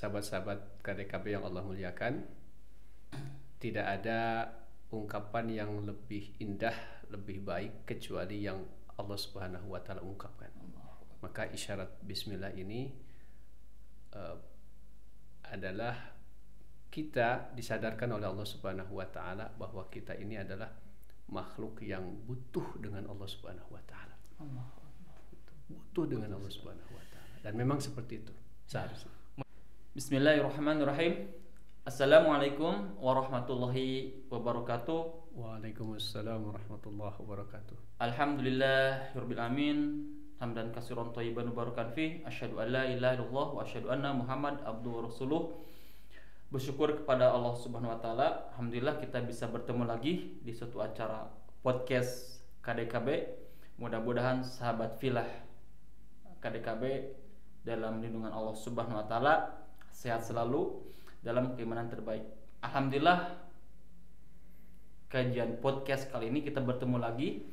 sahabat-sahabat KDKB yang Allah muliakan, tidak ada ungkapan yang lebih indah, lebih baik kecuali yang Allah Subhanahu wa taala ungkapkan. Maka isyarat bismillah ini adalah kita disadarkan oleh Allah Subhanahu wa taala bahwa kita ini adalah makhluk yang butuh dengan Allah Subhanahu wa taala. Butuh dengan Allah Subhanahu wa taala. Dan memang seperti itu seharusnya. Bismillahirrahmanirrahim. Assalamualaikum warahmatullahi wabarakatuh. Waalaikumsalam warahmatullahi wabarakatuh. Alhamdulillahirabbil alamin. Hamdan katsiran thayyiban mubarakan fi. Asyhadu an la ilaha illallah wa asyhadu anna Muhammad abduhu wa rasuluh. Bersyukur kepada Allah Subhanahu wa taala. Alhamdulillah kita bisa bertemu lagi di suatu acara podcast KDKB. Mudah-mudahan sahabat filah KDKB dalam lindungan Allah Subhanahu wa taala sehat selalu dalam keimanan terbaik. Alhamdulillah kajian podcast kali ini kita bertemu lagi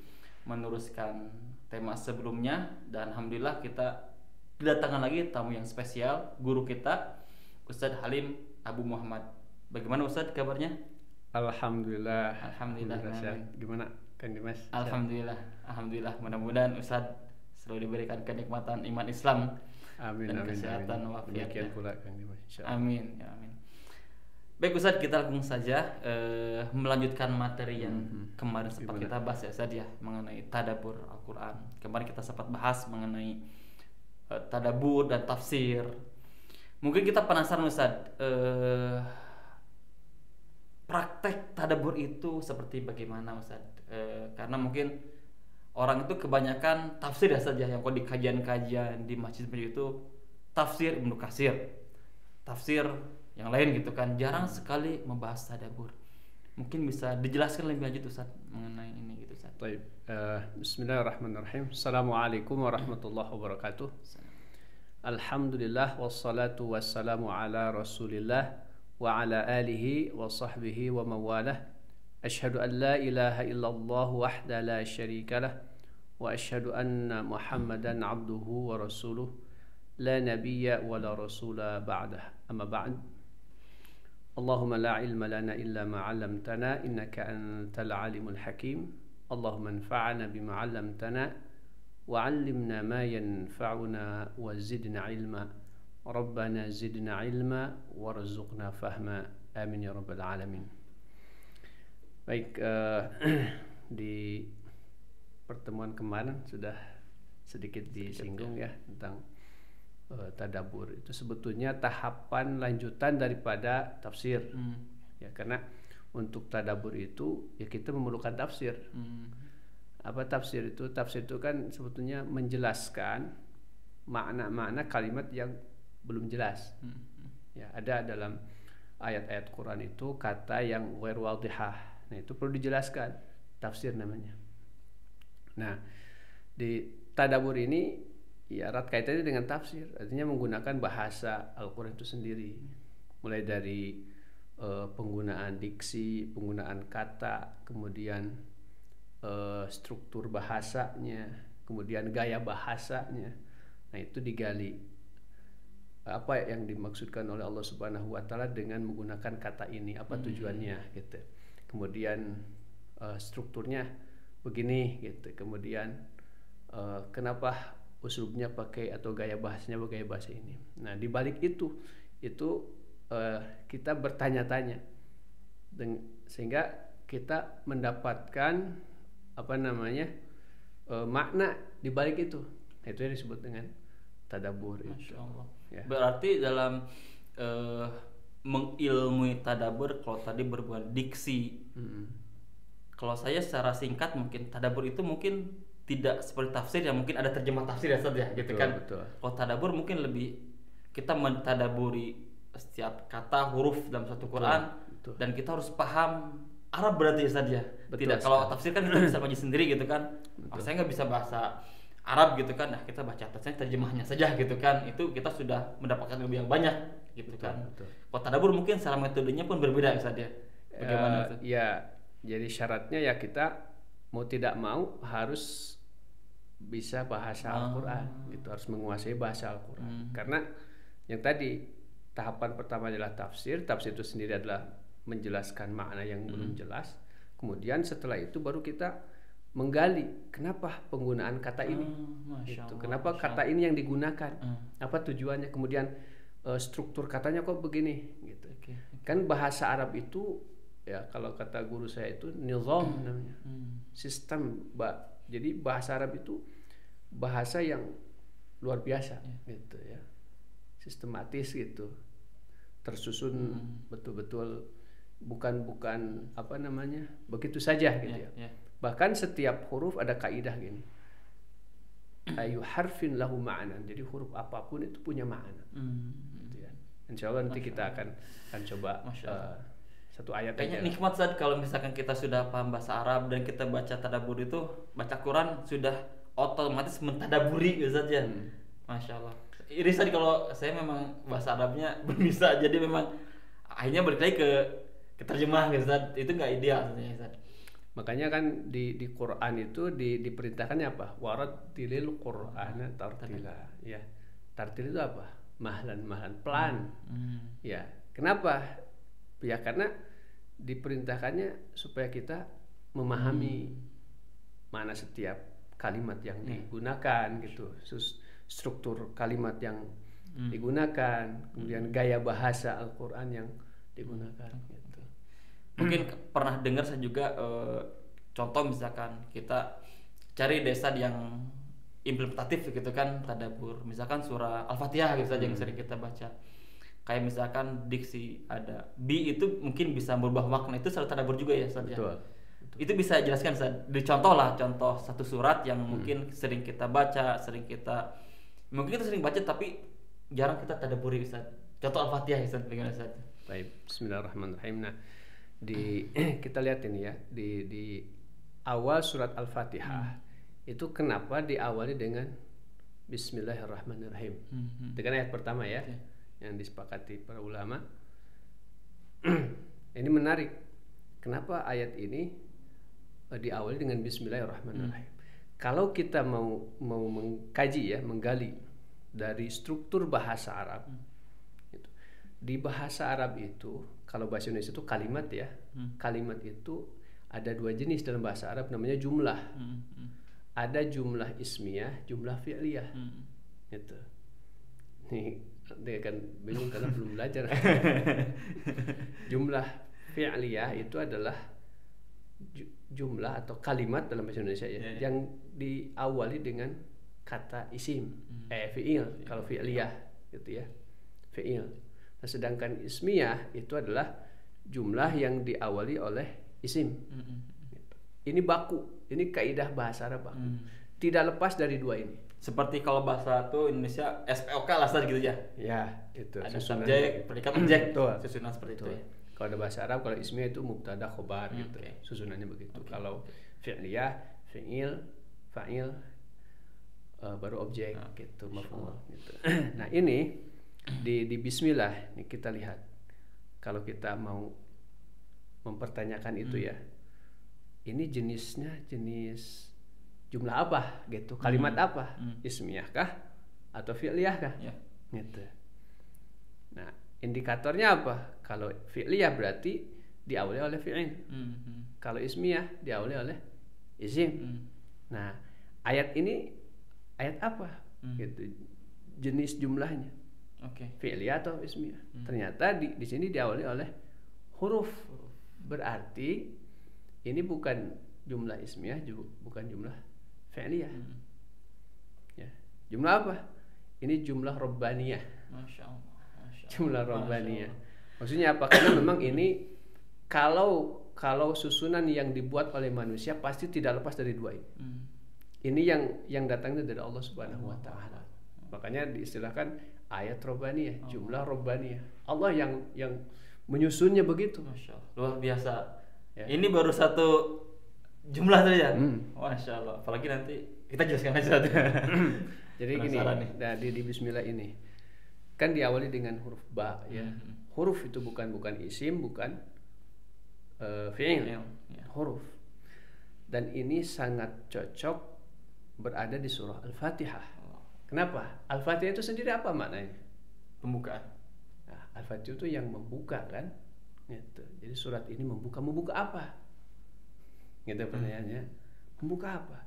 meneruskan tema sebelumnya, dan alhamdulillah kita kedatangan lagi tamu yang spesial, guru kita Ustadz Halim Abu Muhammad. Bagaimana Ustadz kabarnya? Alhamdulillah. Alhamdulillah. Gimana Kang Dimas? Alhamdulillah. Mudah-mudahan Ustadz selalu diberikan kenikmatan iman Islam. Amin, dan amin, kesehatan amin. walafiat. Demikian pula Kang Dimas, insyaallah. Amin, ya amin. Baik Ustadz, kita langsung saja melanjutkan materi yang kemarin sempat kita bahas ya Ustadz ya, mengenai tadabbur Al-Quran. Kemarin kita sempat bahas mengenai tadabbur dan tafsir. Mungkin kita penasaran Ustadz, praktek tadabbur itu seperti bagaimana Ustadz? Karena mungkin orang itu kebanyakan tafsir ya saja, yang kalau di kajian-kajian di masjid-masjid itu tafsir Ibnu Katsir, tafsir yang lain gitu kan, jarang sekali membahas tadabbur. Mungkin bisa dijelaskan lebih lanjut Ustaz mengenai ini gitu Ustaz. Baik, bismillahirrahmanirrahim. Assalamualaikum warahmatullahi wabarakatuh. Alhamdulillah wassalatu wassalamu ala Rasulillah wa ala alihi wa sahbihi wa mawalah. Asyhadu an la ilaha illallah wahda la syarikalah wa asyhadu anna Muhammadan abduhu wa rasuluh la nabiyya wa la rasula ba'dah. Amma ba'd. Allahumma la ilma lana illa ma 'allamtana innaka antal alimul hakim. Allahumma anfa'na bima 'allamtana wa 'allimna ma yanfa'una wa zidna ilma. Rabbana zidna ilma warzuqna fahma. Amin ya rabbal alamin. Baik, di pertemuan kemarin sudah sedikit disinggung ya tentang tadabbur. Itu sebetulnya tahapan lanjutan daripada tafsir. Ya, karena untuk tadabbur itu ya kita memerlukan tafsir. Apa tafsir itu? Tafsir itu kan sebetulnya menjelaskan makna-makna kalimat yang belum jelas. Ya, ada dalam ayat-ayat Quran itu kata yang ghair wadihah. Nah, itu perlu dijelaskan, tafsir namanya. Nah, di tadabbur ini ya erat kaitannya dengan tafsir, artinya menggunakan bahasa Al-Quran itu sendiri, mulai dari penggunaan diksi, penggunaan kata, kemudian struktur bahasanya, kemudian gaya bahasanya. Nah, itu digali apa yang dimaksudkan oleh Allah Subhanahu wa taala dengan menggunakan kata ini, apa tujuannya gitu. Kemudian strukturnya begini gitu. Kemudian kenapa uslubnya pakai atau gaya bahasanya gaya bahasa ini. Nah, di balik itu kita bertanya-tanya sehingga kita mendapatkan makna di balik itu. Nah, itu yang disebut dengan tadabbur. Masya Allah. Ya. Berarti dalam mengilmui tadabbur, kalau tadi berhubungan diksi, kalau saya secara singkat mungkin tadabbur itu mungkin tidak seperti tafsir ya, mungkin ada terjemah tafsir ya saja gitu kan. Betul. Kalau tadabbur mungkin lebih kita mentadaburi setiap kata huruf dalam satu Quran. Betul. Dan kita harus paham Arab berarti saja. Tidak kalau tafsir kan kita bisa baca sendiri gitu kan. Saya nggak bisa bahasa Arab gitu kan. Nah, kita baca terjemahnya saja gitu kan. Itu kita sudah mendapatkan lebih yang banyak gitu kan. Kalau tadabbur mungkin secara metodenya pun berbeda saja. Bagaimana itu? Ya, jadi syaratnya ya kita mau tidak mau harus bisa bahasa Al-Quran gitu, harus menguasai bahasa Al-Quran. Karena yang tadi tahapan pertama adalah tafsir. Tafsir itu sendiri adalah menjelaskan makna yang belum jelas. Kemudian setelah itu baru kita menggali kenapa penggunaan kata ini. Itu. Kenapa kata ini yang digunakan? Apa tujuannya? Kemudian struktur katanya kok begini gitu. Kan bahasa Arab itu ya kalau kata guru saya itu nizam namanya. Sistem. Jadi bahasa Arab itu bahasa yang luar biasa gitu ya. Sistematis gitu. Tersusun betul-betul, bukan apa namanya? Begitu saja gitu ya. Bahkan setiap huruf ada kaidah gini. Ayu harfin lahu ma'nan. Jadi huruf apapun itu punya makna. Gitu ya. Insyaallah nanti kita akan coba satu ayat kayaknya aja. Nikmat Ustaz kalau misalkan kita sudah paham bahasa Arab dan kita baca tadabbur itu, baca Quran sudah otomatis mentadaburi Ustaz ya. Masya Allah. Iri Ustaz kalau saya memang bahasa Arabnya belum bisa, jadi memang akhirnya balik lagi ke terjemah Ustaz. Itu nggak ideal sebenarnya Ustaz. Makanya kan di Quran itu diperintahkannya apa? Warattilil Qur'ana tartila. Ya. Tartil itu apa? Mahlan pelan. Ya. Kenapa? Ya karena diperintahkannya supaya kita memahami mana setiap kalimat yang digunakan gitu, struktur kalimat yang digunakan, kemudian gaya bahasa Al-Qur'an yang digunakan gitu. Mungkin pernah dengar saya juga contoh misalkan kita cari desa yang implementatif gitu kan tadabbur, misalkan surah Al-Fatihah gitu saja yang sering kita baca. Kayak misalkan diksi ada bi itu mungkin bisa merubah makna, itu salah tadabbur juga ya Ustaz. Betul. Itu bisa jelaskan Ustaz. Contoh satu surat yang mungkin sering kita baca, mungkin kita sering baca tapi jarang kita tadabburi Ustaz. Contoh Al-Fatihah Ustaz, bagaimana Ustaz? Baik, bismillahirrahmanirrahim. Nah, kita lihat ini ya, di awal surat Al-Fatihah itu kenapa diawali dengan bismillahirrahmanirrahim. Itu kan ayat pertama ya. Yang disepakati para ulama. Ini menarik. Kenapa ayat ini diawali dengan bismillahirrahmanirrahim? Kalau kita mau mengkaji ya, menggali dari struktur bahasa Arab. Gitu. Di bahasa Arab itu, kalau bahasa Indonesia itu kalimat ya. Kalimat itu ada dua jenis dalam bahasa Arab, namanya jumlah. Ada jumlah ismiyah, jumlah fi'liyah. Gitu. Nih dia kan bingung karena belum belajar. Jumlah fi'liyah itu adalah jumlah atau kalimat dalam bahasa Indonesia ya, yang diawali dengan kata isim, fi'il kalau fi'liyah gitu ya, fi'il. Nah, sedangkan ismiyah itu adalah jumlah yang diawali oleh isim. Ini baku, ini kaidah bahasa Arab baku. Tidak lepas dari dua ini. Seperti kalau bahasa tuh Indonesia SPOK lah gitu ya. Ya, itu. Ada subjek, predikat, objek. Susunan seperti itu ya. Kalau ada bahasa Arab, kalau ismiyah itu mubtada, khobar gitu. Susunannya begitu. Kalau fi'liyah, fi'il, fa'il, baru objek gitu, maf'ul gitu. Nah, ini di bismillah nih kita lihat. Kalau kita mau mempertanyakan itu ya. Ini jenisnya jenis jumlah apa gitu, kalimat apa, ismiyah kah atau fi'liyah kah, gitu. Nah, indikatornya apa? Kalau fi'liyah berarti diawali oleh fi'il. Kalau ismiyah diawali oleh isim. Nah, ayat ini ayat apa? Gitu, jenis jumlahnya. Fi'liyah atau ismiyah. Ternyata di sini diawali oleh huruf. Berarti ini bukan jumlah ismiyah, bukan jumlah fi'liyah. Ya. Jumlah apa? Ini jumlah robbaniyah. Masya Allah. Jumlah robbaniyah. Maksudnya apa? Karena memang ini kalau susunan yang dibuat oleh manusia pasti tidak lepas dari dua ini. Ini yang datangnya dari Allah Subhanahu wa taala. Makanya diistilahkan ayat robbaniyah, jumlah robbaniyah. Allah yang menyusunnya begitu. Masya Allah. Luar biasa. Ya. Ini baru satu jumlah saja. Masya Allah. Apalagi nanti kita jelaskan aja. Jadi gini, nah, di bismillah ini kan diawali dengan huruf ba ya. Huruf itu bukan isim, bukan fi'il. Huruf. Dan ini sangat cocok berada di surah Al-Fatihah. Kenapa? Al-Fatihah itu sendiri apa maknanya? Pembukaan. Nah, Al-Fatihah itu yang membuka kan, gitu. Jadi surat ini membuka apa? Gitu pertanyaannya, membuka apa?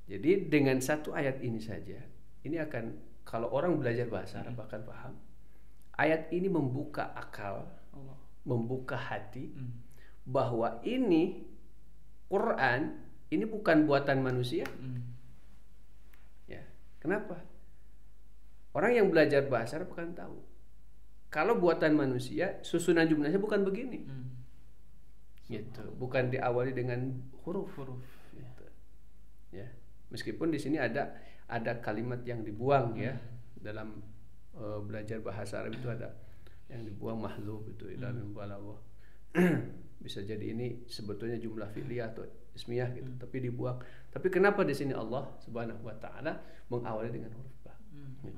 Jadi dengan satu ayat ini saja, ini akan, kalau orang belajar bahasa Arab akan paham. Ayat ini membuka akal, membuka hati, bahwa ini Quran ini bukan buatan manusia. Ya, kenapa? Orang yang belajar bahasa Arab akan tahu. Kalau buatan manusia, susunan jumlahnya bukan begini. Gitu. Bukan diawali dengan huruf. Gitu. Ya. Meskipun di sini ada kalimat yang dibuang ya. Dalam belajar bahasa Arab itu ada yang dibuang mahluf itu dalam balaghah. Bisa jadi ini sebetulnya jumlah fi'liyah atau ismiyah gitu, tapi dibuang. Tapi kenapa di sini Allah Subhanahu wa taala mengawali dengan huruf ba? Gitu.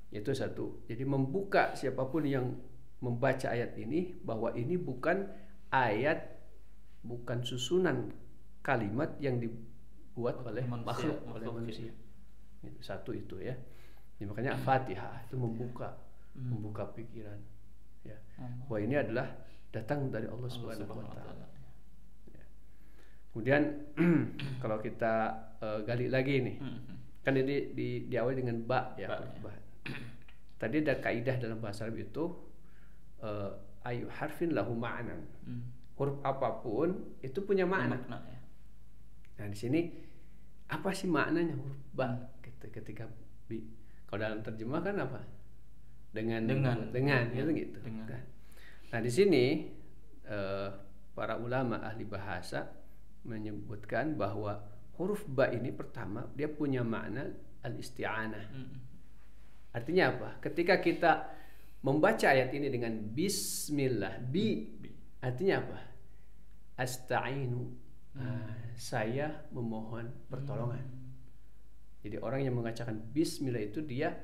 Itu satu. Jadi membuka siapapun yang membaca ayat ini bahwa ini bukan ayat, bukan susunan kalimat yang dibuat oleh makhluk, oleh manusia. Itu satu itu ya. Jadi makanya Fatihah itu membuka pikiran ya. Bahwa ini adalah datang dari Allah Subhanahu wa taala. Ya. Kemudian kalau kita gali lagi nih. Kan ini diawali dengan ba ya, ba. Tadi ada kaidah dalam bahasa Arab itu ayu harfin lahu ma'nan. Huruf apapun itu punya makna. Ya. Nah, di sini apa sih maknanya huruf ba? Ketika bi. Kalau dalam terjemah kan apa? Dengan gitu. Dengan. Nah, di sini para ulama ahli bahasa menyebutkan bahwa huruf ba ini pertama dia punya makna al-isti'anah. Artinya apa? Ketika kita membaca ayat ini dengan bismillah, artinya apa? Asta'inu. Saya memohon pertolongan. Jadi orang yang mengacakan bismillah itu dia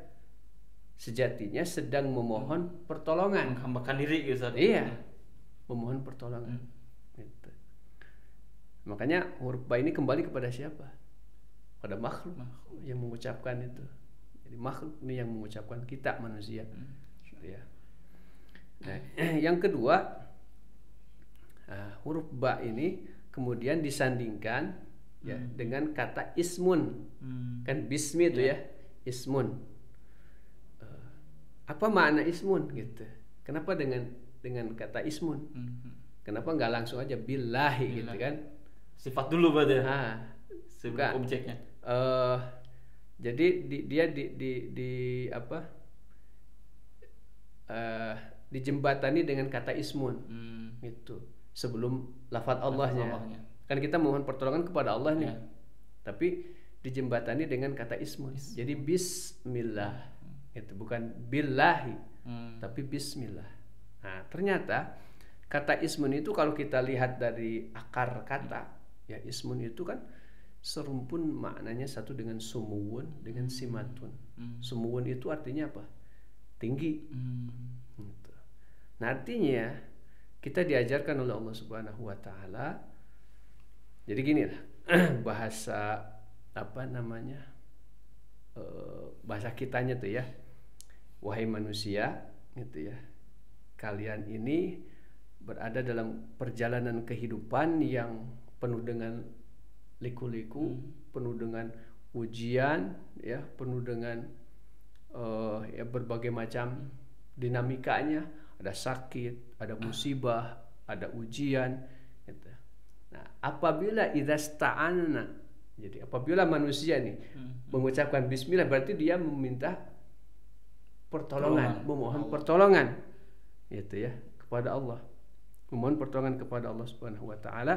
sejatinya sedang memohon pertolongan, menghambakan diri gitu. Iya. Memohon pertolongan. Gitu. Makanya huruf ba ini kembali kepada siapa? Pada makhluk yang mengucapkan itu. Jadi makhluk ini yang mengucapkan, kita manusia. Ya. Nah, yang kedua, huruf ba ini kemudian disandingkan ya dengan kata ismun. Kan bismi itu ya, ismun. Apa makna ismun gitu? Kenapa dengan kata ismun? Kenapa nggak langsung aja billahi gitu kan? Sifat dulu berarti. Sebelum objeknya. Jadi dia dijembatani dengan kata ismun gitu sebelum lafaz Allahnya. Kan kita mohon pertolongan kepada Allah nih, tapi dijembatani dengan kata ismun. Jadi bismillah itu bukan billahi, tapi bismillah. Nah, ternyata kata ismun itu kalau kita lihat dari akar kata ya, ismun itu kan serumpun maknanya satu dengan sumuwun dengan simatun. Sumuwun itu artinya apa? Tinggi. Gitu. Nah, artinya kita diajarkan oleh Allah Subhanahu wa taala. Jadi gini lah bahasa bahasa kitanya tuh ya. Wahai manusia gitu ya. Kalian ini berada dalam perjalanan kehidupan yang penuh dengan liku-liku, penuh dengan ujian, ya, penuh dengan berbagai macam dinamikanya. Ada sakit, ada musibah, ada ujian. Gitu. Nah, apabila idasta'anna, jadi apabila manusia nih mengucapkan Bismillah, berarti dia meminta pertolongan, memohon pertolongan, gitu ya, kepada Allah, memohon pertolongan kepada Allah Subhanahu Wa Taala.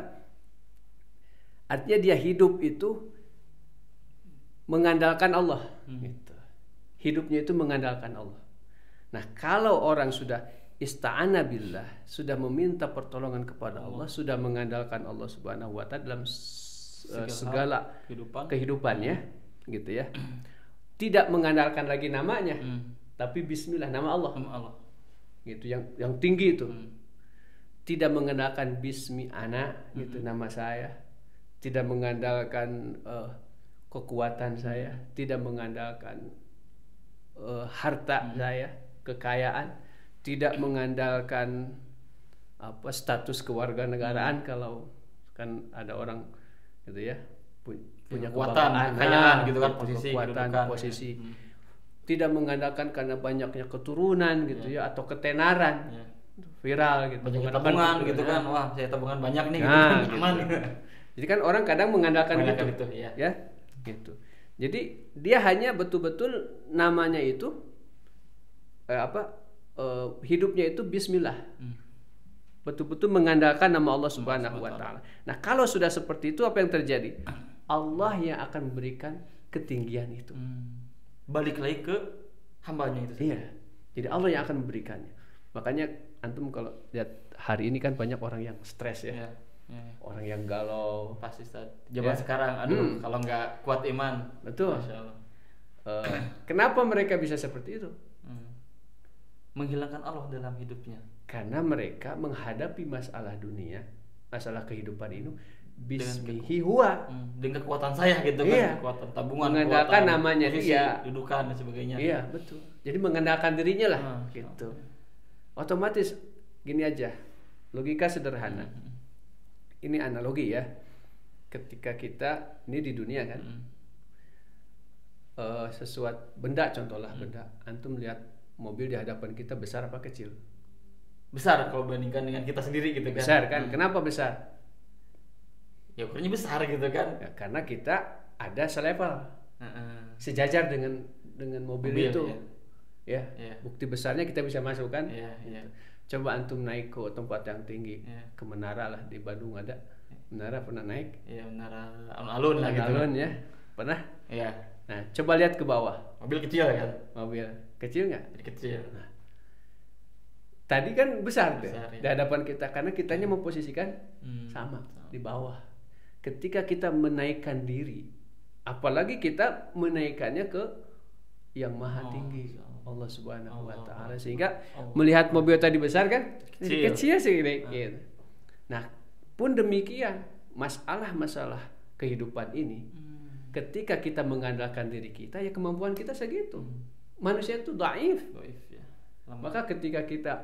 Artinya dia hidup itu mengandalkan Allah, gitu. Hidupnya itu mengandalkan Allah. Nah, kalau orang sudah ista'ana billah, sudah meminta pertolongan kepada Allah, sudah mengandalkan Allah Subhanahu wa taala dalam segala kehidupannya, gitu ya. Tidak mengandalkan lagi namanya, tapi bismillah, nama Allah. Gitu, yang tinggi itu. Tidak mengandalkan bismi ana, gitu, nama saya. Tidak mengandalkan kekuatan saya, tidak mengandalkan harta saya, kekayaan, tidak mengandalkan apa status kewarganegaraan. Kalau kan ada orang gitu ya punya kekuatan, kebanggaan, kekayaan gitu kan, gitu, posisi, kekuatan, kedudukan, posisi. ya. Tidak mengandalkan karena banyaknya keturunan gitu ya atau ketenaran. Ya. Viral gitu. Banyak Mengandalkan tabungan keturunan. gitu kan, wah saya tabungan banyak nih gitu Nah, kan, gitu. aman. Jadi kan orang kadang mengandalkan gitu, ya. ya, gitu. Jadi dia hanya betul-betul namanya itu hidupnya itu Bismillah, betul-betul mengandalkan nama Allah Subhanahu Wa Taala. Nah kalau sudah seperti itu apa yang terjadi? Allah yang akan memberikan ketinggian itu. Balik lagi ke hambanya itu. Iya. Jadi Allah yang akan memberikannya. Makanya antum kalau lihat hari ini kan banyak orang yang stres ya. Ya. Orang yang galau. Pasti zaman sekarang, aduh kalau nggak kuat iman. Betul. Masya Allah. Kenapa mereka bisa seperti itu? Menghilangkan Allah dalam hidupnya. Karena mereka menghadapi masalah dunia, masalah kehidupan ini bismihi huwa. Dengan kekuatan saya gitu kan, Iya. kekuatan tabungan, Mengandalkan kekuatan namanya posisi, dia, dudukan dan sebagainya. Iya betul. Jadi mengandalkan dirinya lah, gitu. Otomatis gini aja, logika sederhana. Ini analogi ya. Ketika kita ini di dunia kan, sesuatu benda contohlah benda, antum lihat mobil di hadapan kita besar apa kecil? Besar kalau bandingkan dengan kita sendiri gitu kan. Besar kan? Kenapa besar? Ya ukurannya besar gitu kan. Ya, karena kita ada selevel, sejajar dengan mobil itu. Ya. Bukti besarnya kita bisa masuk kan. Coba antum naik ke tempat yang tinggi, ke menara lah di Bandung ada menara, pernah naik? Iya, menara alun-alun lah gitu. Alun ya, pernah? Iya. Nah coba lihat ke bawah. Mobil kecil kan? Mobil kecil nggak? Kecil. Nah, tadi kan besar deh ya. di hadapan kita karena kitanya memposisikan sama di bawah. Ketika kita menaikkan diri, apalagi kita menaikkannya ke yang maha tinggi, Allah Subhanahu Wa Taala, sehingga melihat mobil tadi besar kan, kecil sih gitu. Nah, pun demikian masalah kehidupan ini, ketika kita mengandalkan diri kita, ya kemampuan kita segitu. Manusia itu dhaif. Ya. Maka ketika kita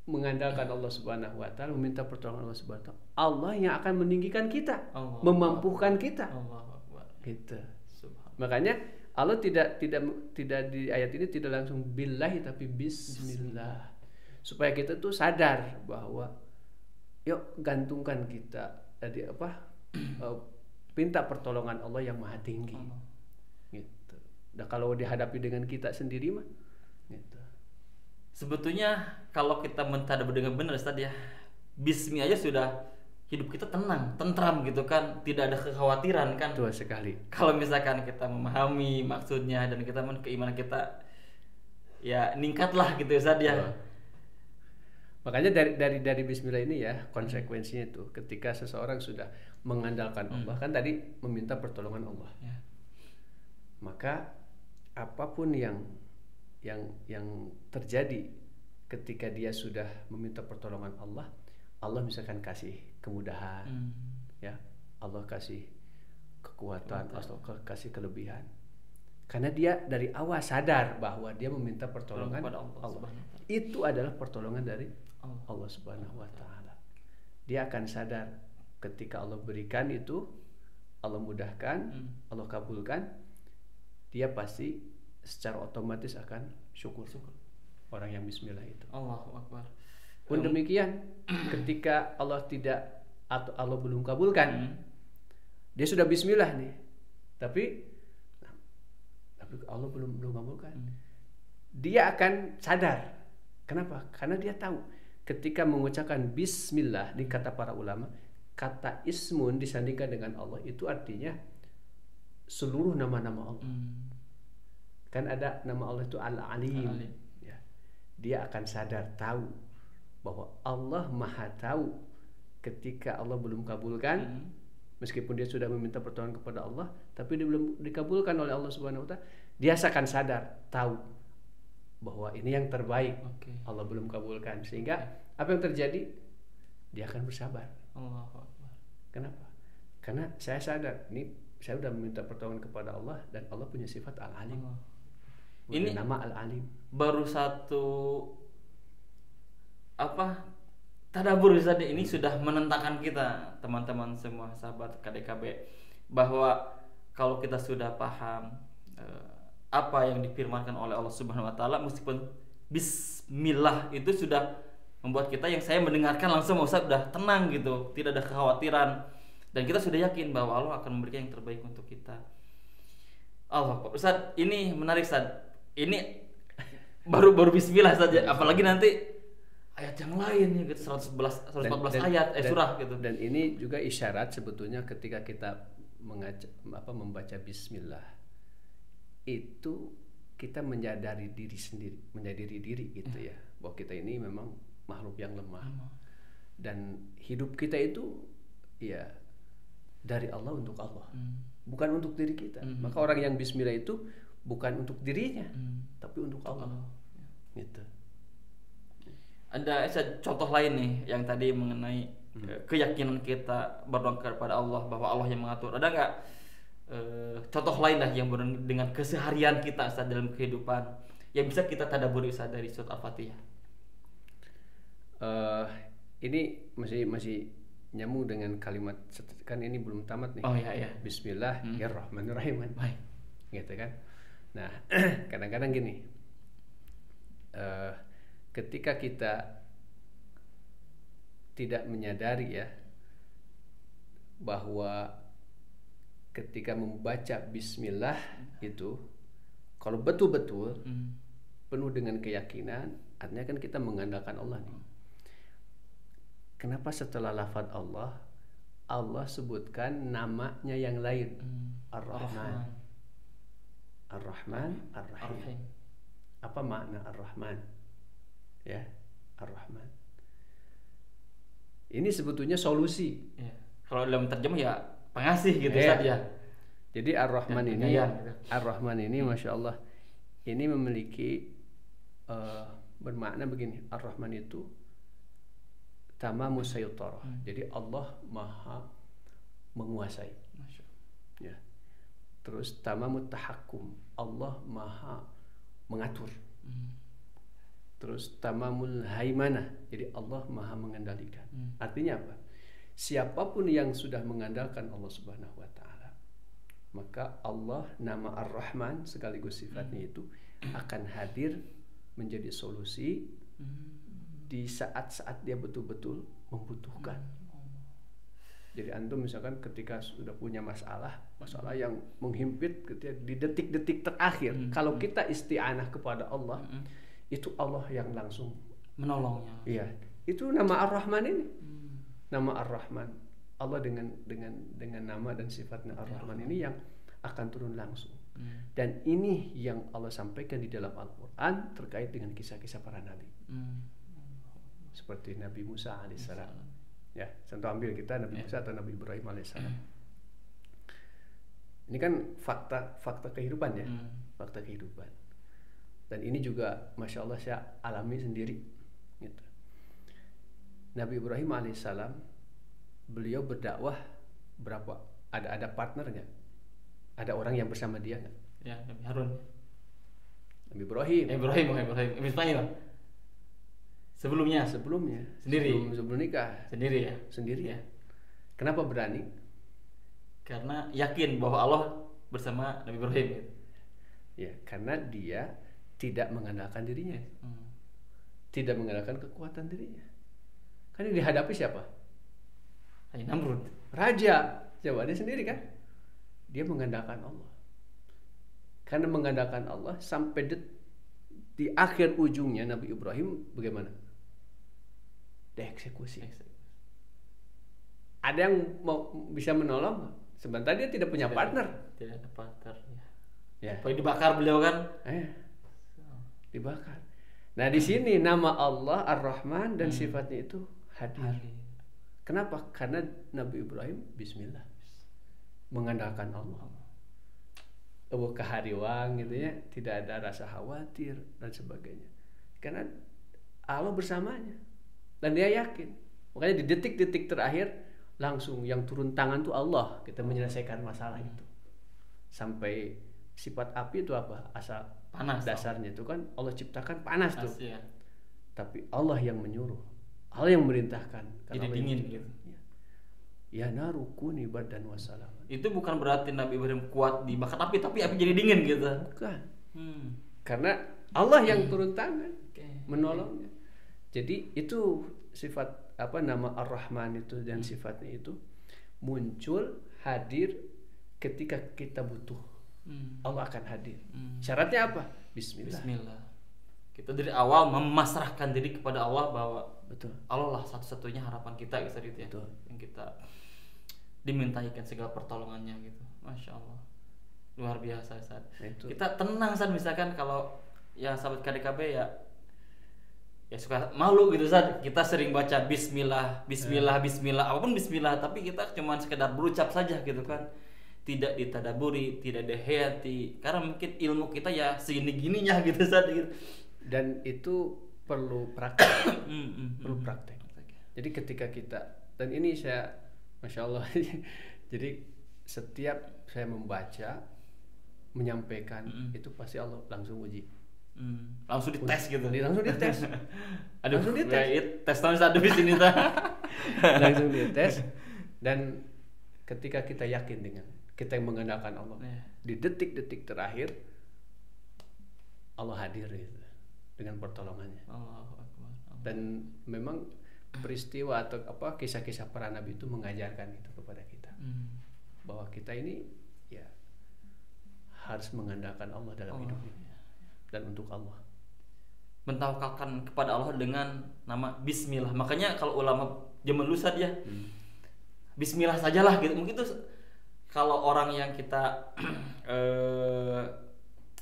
mengandalkan Allah Subhanahu Wa Taala, meminta pertolongan Allah Subhanahu Wa Taala, Allah yang akan meninggikan kita, memampukan kita. Gitu. Makanya Allah tidak di ayat ini tidak langsung billahi tapi bismillah. Supaya kita tuh sadar bahwa yuk gantungkan kita minta pertolongan Allah yang maha tinggi. Gitu. Nah kalau dihadapi dengan kita sendiri mah gitu. Sebetulnya kalau kita mentadabbur dengan benar Ustaz ya, bismi aja sudah hidup kita tenang, tentram gitu kan, tidak ada kekhawatiran kan. Betul sekali. Kalau misalkan kita memahami maksudnya dan kita keimanan kita ya meningkatlah gitu Ustaz ya. Makanya dari bismillah ini ya konsekuensinya itu ketika seseorang sudah mengandalkan Allah kan tadi meminta pertolongan Allah. Ya. Maka apapun yang terjadi ketika dia sudah meminta pertolongan Allah misalkan kasih kemudahan, ya Allah kasih kekuatan atau kasih kelebihan, karena dia dari awal sadar bahwa dia meminta pertolongan Allah. Itu adalah pertolongan dari Allah Subhanahu Wa Taala. Dia akan sadar ketika Allah berikan itu, Allah mudahkan, Allah kabulkan, dia pasti secara otomatis akan syukur. Orang yang bismillah itu. Allahu Akbar. Pun demikian ketika Allah tidak atau Allah belum kabulkan, dia sudah bismillah nih, tapi Allah belum kabulkan, dia akan sadar. Kenapa? Karena dia tahu ketika mengucapkan bismillah, di kata para ulama, kata ismun disandingkan dengan Allah itu artinya seluruh nama-nama Allah. Kan ada nama Allah itu Al-Alim. Ya. Dia akan sadar tahu bahwa Allah Maha tahu ketika Allah belum kabulkan, meskipun dia sudah meminta pertolongan kepada Allah, tapi dia belum dikabulkan oleh Allah Subhanahu Wa Taala, dia akan sadar tahu bahwa ini yang terbaik. Allah belum kabulkan, sehingga apa yang terjadi? Dia akan bersabar. Kenapa? Karena saya sadar ini saya sudah meminta pertolongan kepada Allah dan Allah punya sifat Al-Alim. Ini nama Al-Alim. Baru satu apa tadabbur Ustaz ini sudah menentangkan kita teman-teman semua sahabat KDKB bahwa kalau kita sudah paham apa yang difirmankan oleh Allah Subhanahu wa taala, meskipun bismillah itu sudah membuat kita, yang saya mendengarkan langsung Ustaz sudah tenang gitu, tidak ada kekhawatiran, dan kita sudah yakin bahwa Allah akan memberikan yang terbaik untuk kita. Allah Ustaz, ini menarik Ustaz. Ini baru bismillah saja, apalagi nanti ayat yang lain ya gitu, 114 ayat surah gitu. Dan ini juga isyarat sebetulnya ketika kita membaca bismillah itu kita menyadari diri sendiri, menyadari diri gitu ya, bahwa kita ini memang makhluk yang lemah dan hidup kita itu ya dari Allah untuk Allah, bukan untuk diri kita. Maka orang yang bismillah itu bukan untuk dirinya, tapi untuk Allah. Gitu. Ada contoh lain nih yang tadi mengenai keyakinan kita berdoa kepada Allah bahwa Allah yang mengatur. Ada nggak contoh lain lah yang dengan keseharian kita saat dalam kehidupan yang bisa kita tadabburi saat dari surat Al-Fatihah? Ini masih nyambung dengan kalimat, kan ini belum tamat nih. Oh iya. Bismillahirrahmanirrahim. Baik. Gitu kan. Nah, kadang-kadang gini. Ketika kita tidak menyadari ya bahwa ketika membaca bismillah itu kalau betul-betul penuh dengan keyakinan, artinya kan kita mengandalkan Allah nih. Kenapa setelah lafaz Allah sebutkan namanya yang lain? Ar-Rahman, Ar-Rahman, Ar-Rahim. Apa makna Ar-Rahman? Ya, Ar-Rahman. Ini sebetulnya solusi. Ya. Kalau dalam terjemah ya pengasih gitu saja. Jadi Ar-Rahman ini, gitu. Ar-Rahman ini, masya Allah, ini memiliki bermakna begini. Ar-Rahman itu tamamus sayyitarah. Jadi Allah maha menguasai. Ya. Terus tamamut tahakkum. Allah maha mengatur. Terus tamamul haimanah, jadi Allah maha mengendalikan. Artinya apa? Siapapun yang sudah mengandalkan Allah Subhanahu wa taala, maka Allah, nama Ar-Rahman sekaligus sifatnya itu akan hadir menjadi solusi di saat-saat dia betul-betul membutuhkan. Jadi antum misalkan ketika sudah punya masalah yang menghimpit di detik-detik terakhir, kalau kita isti'anah kepada Allah, itu Allah yang langsung menolongnya. Iya, itu nama Ar-Rahman ini. Nama Ar-Rahman, Allah dengan nama dan sifatnya Ar-Rahman ini yang akan turun langsung. Dan ini yang Allah sampaikan di dalam Al-Quran terkait dengan kisah-kisah para nabi. Seperti Nabi Musa alaihissalam. Ya, contoh ambil kita Nabi Musa atau Nabi Ibrahim alaihissalam. Ini kan fakta kehidupan ya, fakta kehidupan. Dan ini juga masya Allah saya alami sendiri. Gitu. Nabi Ibrahim alaihissalam, beliau berdakwah berapa? Ada partner nggak? Ada orang yang bersama dia nggak? Ya, Nabi Harun. Nabi Ibrahim. Ibrahim. Ismail. Sebelumnya sendiri. Sebelum nikah. Sendiri ya. Kenapa berani? Karena yakin bahwa Allah bersama Nabi Ibrahim. Ya, karena dia tidak mengandalkan dirinya. Tidak mengandalkan kekuatan dirinya. Kan yang dihadapi siapa? Namrud. Raja. Coba dia sendiri kan? Dia mengandalkan Allah. Karena mengandalkan Allah sampai di akhir ujungnya Nabi Ibrahim bagaimana? Dieksekusi. Ada yang bisa menolong? Sebentar dia tidak punya partner. Tidak ada partner. Ya. Pokoknya dibakar beliau kan? Dibakar. Nah di sini nama Allah Ar-Rahman dan sifatnya itu hadir. Kenapa? Karena Nabi Ibrahim Bismillah, mengandalkan Allah. Kehariwang gitu ya, tidak ada rasa khawatir dan sebagainya. Karena Allah bersamanya dan dia yakin. Makanya di detik-detik terakhir langsung yang turun tangan tuh Allah, kita menyelesaikan masalah itu. Sampai sifat api itu apa? Asal panas. Dasarnya itu kan Allah ciptakan panas tuh. Ya. tapi Allah yang menyuruh, Allah yang memerintahkan. Jadi dingin gitu. Ya naru kuni bardan wa salaman. Itu bukan berarti Nabi Ibrahim kuat dibakar api, tapi api jadi dingin gitu. Bukan. Karena Allah yang turun tangan menolongnya. Jadi itu sifat nama Ar-Rahman itu dan sifatnya itu muncul hadir ketika kita butuh. Allah akan hadir. Syaratnya apa? Bismillah. Kita dari awal memasrahkan diri kepada Allah bahwa betul. Allah lah satu-satunya harapan kita gitu ya. Betul. Yang kita dimintaikan segala pertolongannya gitu. Masya Allah, luar biasa Ustaz. Kita tenang Ustaz, misalkan kalau ya sahabat KDKB ya suka malu gitu Ustaz. Kita sering baca Bismillah, apapun Bismillah, tapi kita cuma sekedar berucap saja gitu kan. Tidak ditadaburi, tidak dihayati, karena mungkin ilmu kita ya segini-gininya gitu Ustaz gitu. Dan itu perlu praktek. Perlu praktek. Jadi ketika kita, dan ini saya Masya Allah, jadi setiap saya membaca, menyampaikan itu pasti Allah langsung uji. Langsung dites gitu. Langsung dites. Langsung dites. Tes tahun satu di sini langsung dites. Dan ketika kita yakin dengan kita yang mengandalkan Allah, di detik-detik terakhir Allah hadir gitu, dengan pertolongannya. Dan memang peristiwa atau kisah-kisah para nabi itu mengajarkan itu kepada kita, bahwa kita ini ya harus mengandalkan Allah dalam hidup ini dan untuk Allah, mentawakalkan kepada Allah dengan nama Bismillah. Makanya kalau ulama zaman dulu saja Bismillah sajalah gitu. Mungkin tuh kalau orang yang kita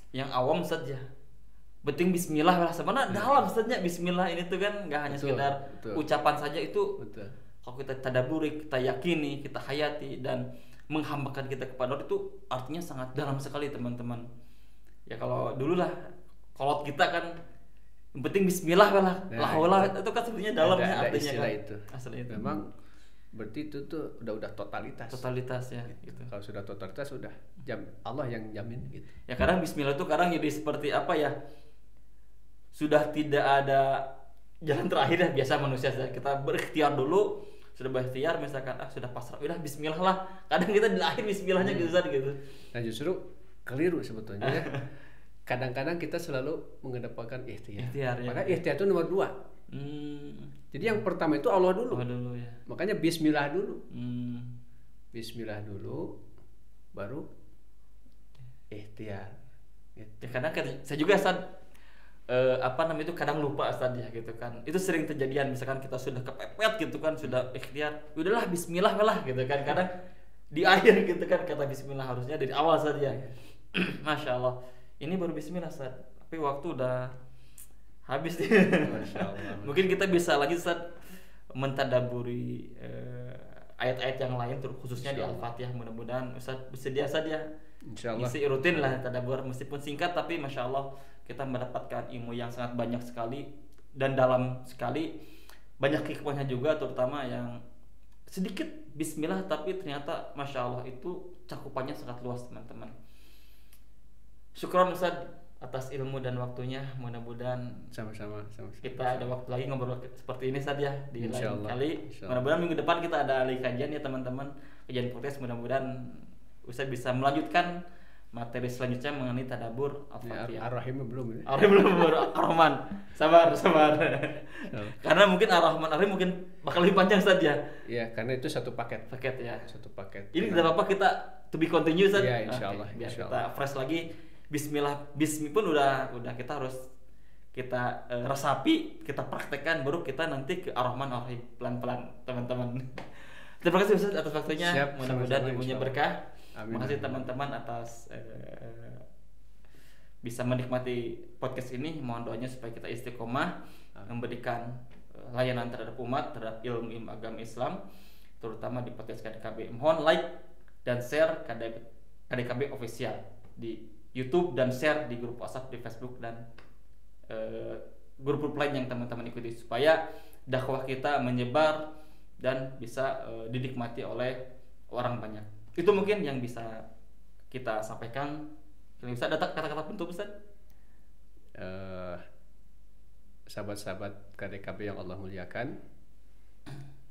yang awam saja penting Bismillah lah, sebenarnya dalam Ustaznya Bismillah ini tuh kan nggak hanya sekedar ucapan saja itu. Kalau kita tadaburi, kita yakini, kita hayati dan menghambakan kita kepada Allah, itu artinya sangat dalam sekali teman-teman. Ya kalau dulu lah kolot kita kan yang penting Bismillah lah, itu kan sebenarnya dalamnya artinya kan itu. Asli itu. Memang berarti itu tuh udah totalitas ya gitu. Kalau sudah totalitas sudah Allah yang jamin gitu. Ya kadang Bismillah itu kadang jadi seperti apa ya, sudah tidak ada jalan terakhir ya, biasa manusia kita berikhtiar dulu, sudah berikhtiar misalkan sudah pasrah, udah Bismillah lah, kadang kita di akhir Bismillahnya gitu. Nah justru keliru sebetulnya ya. Kadang-kadang kita selalu mengedepankan ikhtiar ya. Maka ikhtiar itu nomor 2. Jadi yang pertama itu Allah dulu ya. Makanya Bismillah dulu. Bismillah dulu, baru ikhtiar gitu. Ya kadang saya juga itu kadang lupa Ustaz ya gitu kan. Itu sering terjadian, misalkan kita sudah kepepet gitu kan, sudah ikhtiar, udahlah Bismillah lah gitu kan. Kadang di akhir gitu kan kata Bismillah, harusnya dari awal saja. Masya Allah, ini baru Bismillah Ustaz, tapi waktu udah habis nih. Masya Allah. Mungkin kita bisa lagi Ustaz mentadaburi ayat-ayat yang lain, khususnya di Al-Fatihah. Mudah-mudahan Ustaz bersedia saja isi rutin lah tadabur, meskipun singkat tapi Masya Allah kita mendapatkan ilmu yang sangat banyak sekali dan dalam sekali. Banyak hikmahnya juga, terutama yang sedikit Bismillah tapi ternyata Masya Allah itu cakupannya sangat luas teman-teman. Syukron Ustaz atas ilmu dan waktunya. Mudah-mudahan sama-sama. Kita ada waktu lagi ngobrol seperti ini saja di lain kali. Mudah-mudahan minggu depan kita ada lagi kajian ya teman-teman, kajian podcast. Mudah-mudahan Ustaz bisa melanjutkan materi selanjutnya mengenai tadabur Al-Fatihah. Ar-Rahim belum ini. Ar-Rahim belum, Ar-Rahman. Sabar. Karena mungkin Ar-Rahman Ar-Rahim mungkin bakal lebih panjang saja. Iya, karena itu satu paket ya. Satu paket. Ini tidak apa-apa kita to be continue saja. Iya, insyaallah. Biar kita fresh lagi. Bismillah, bismi pun udah kita harus kita resapi, kita praktekkan, baru kita nanti ke Ar-Rahman Ar-Rahim pelan-pelan teman-teman. Terima kasih Ustaz atas waktunya. Mudah-mudahan ilmunya berkah. Terima kasih teman-teman atas bisa menikmati podcast ini. Mohon doanya supaya kita istiqomah memberikan layanan terhadap umat, terhadap ilmu agama Islam, terutama di podcast KDKB. Mohon like dan share KDKB official di YouTube dan share di grup WhatsApp, di Facebook dan grup lain yang teman-teman ikuti supaya dakwah kita menyebar dan bisa dinikmati oleh orang banyak. Itu mungkin yang bisa kita sampaikan. Bisa ada kata-kata penutup Ustaz? sahabat-sahabat KDKB yang Allah muliakan,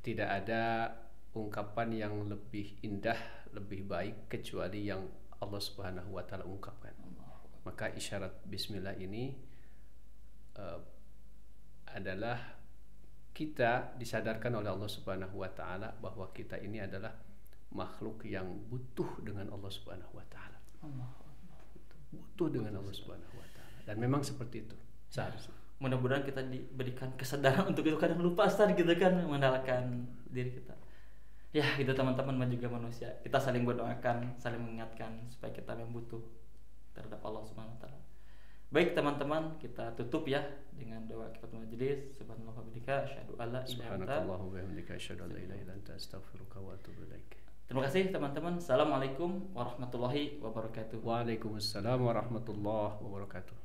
tidak ada ungkapan yang lebih indah, lebih baik kecuali yang Allah Subhanahu wa taala ungkapkan. Maka isyarat bismillah ini adalah kita disadarkan oleh Allah Subhanahu wa taala bahwa kita ini adalah makhluk yang butuh dengan Allah Subhanahu wa taala. Butuh dengan Allah Subhanahu wa taala. Dan memang seperti itu seharusnya. Mudah-mudahan kita diberikan kesadaran untuk itu. Kadang lupa Ustaz gitu kan, mengenalkan diri kita. Ya, itu teman-teman juga manusia. Kita saling berdoakan, saling mengingatkan supaya kita memang butuh terhadap Allah Subhanahu wa taala. Baik teman-teman, kita tutup ya dengan doa kifaratul majlis. Subhanallah wa bihamdika asyhadu an la ilaha illa anta. Subhanallah wa bihamdika asyhadu an la ilaha illa anta astaghfiruka wa atubu ilaik. Terima kasih teman-teman. Assalamualaikum warahmatullahi wabarakatuh. Waalaikumsalam warahmatullahi wabarakatuh.